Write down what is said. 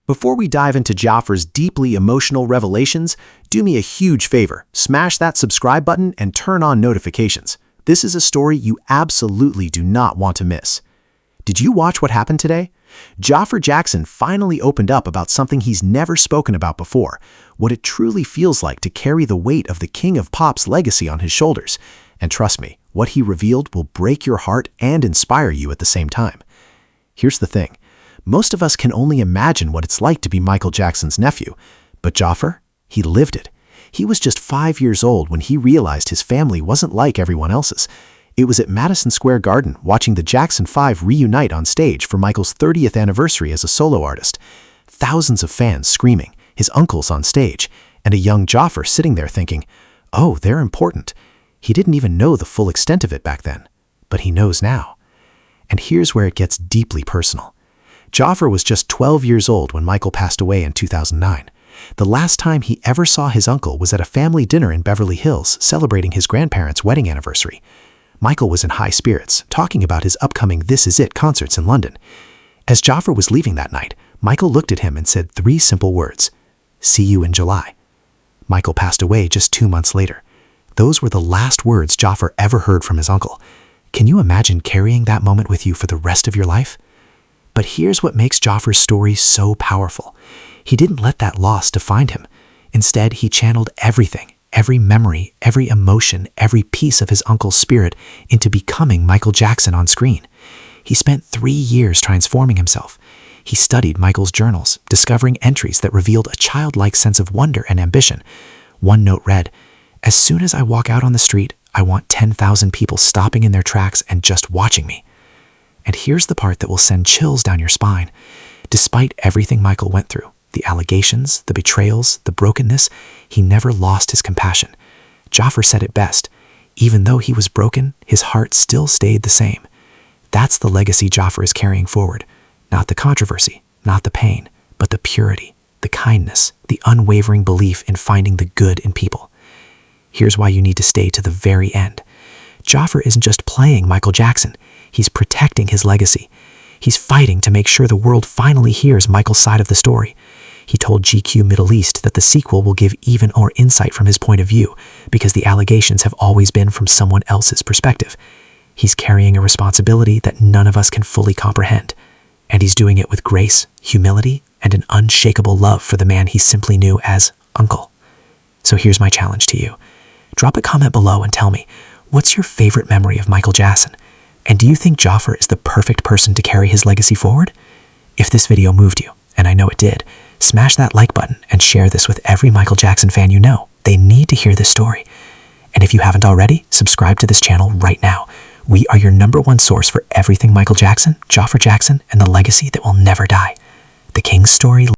Before we dive into Jaffar's deeply emotional revelations, do me a huge favor, smash that subscribe button and turn on notifications. This is a story you absolutely do not want to miss. Did you watch what happened today? Jafar Jackson finally opened up about something he's never spoken about before, what it truly feels like to carry the weight of the King of Pop's legacy on his shoulders. And trust me, what he revealed will break your heart and inspire you at the same time. Here's the thing. Most of us can only imagine what it's like to be Michael Jackson's nephew, but Jafar, he lived it. He was just 5 years old when he realized his family wasn't like everyone else's. It was at Madison Square Garden watching the Jackson 5 reunite on stage for Michael's 30th anniversary as a solo artist. Thousands of fans screaming, his uncles on stage, and a young Jafar sitting there thinking, oh, they're important. He didn't even know the full extent of it back then, but he knows now. And here's where it gets deeply personal. Jafar was just 12 years old when Michael passed away in 2009. The last time he ever saw his uncle was at a family dinner in Beverly Hills celebrating his grandparents' wedding anniversary. Michael was in high spirits, talking about his upcoming This Is It concerts in London. As Jafar was leaving that night, Michael looked at him and said 3 simple words, "See you in July." Michael passed away just 2 months later. Those were the last words Jafar ever heard from his uncle. Can you imagine carrying that moment with you for the rest of your life? But here's what makes Jafar's story so powerful. He didn't let that loss define him. Instead, he channeled everything, every memory, every emotion, every piece of his uncle's spirit into becoming Michael Jackson on screen. He spent 3 years transforming himself. He studied Michael's journals, discovering entries that revealed a childlike sense of wonder and ambition. One note read, "As soon as I walk out on the street, I want 10,000 people stopping in their tracks and just watching me." And here's the part that will send chills down your spine. Despite everything Michael went through, the allegations, the betrayals, the brokenness, he never lost his compassion. Jafar said it best. Even though he was broken, his heart still stayed the same. That's the legacy Jafar is carrying forward. Not the controversy, not the pain, but the purity, the kindness, the unwavering belief in finding the good in people. Here's why you need to stay to the very end. Jafar isn't just playing Michael Jackson. He's protecting his legacy. He's fighting to make sure the world finally hears Michael's side of the story. He told GQ Middle East that the sequel will give even more insight from his point of view because the allegations have always been from someone else's perspective. He's carrying a responsibility that none of us can fully comprehend. And he's doing it with grace, humility, and an unshakable love for the man he simply knew as Uncle. So here's my challenge to you. Drop a comment below and tell me, what's your favorite memory of Michael Jackson? And do you think Jafar is the perfect person to carry his legacy forward? If this video moved you, and I know it did, smash that like button and share this with every Michael Jackson fan you know. They need to hear this story. And if you haven't already, subscribe to this channel right now. We are your #1 source for everything Michael Jackson, Jafar Jackson, and the legacy that will never die. The King's Story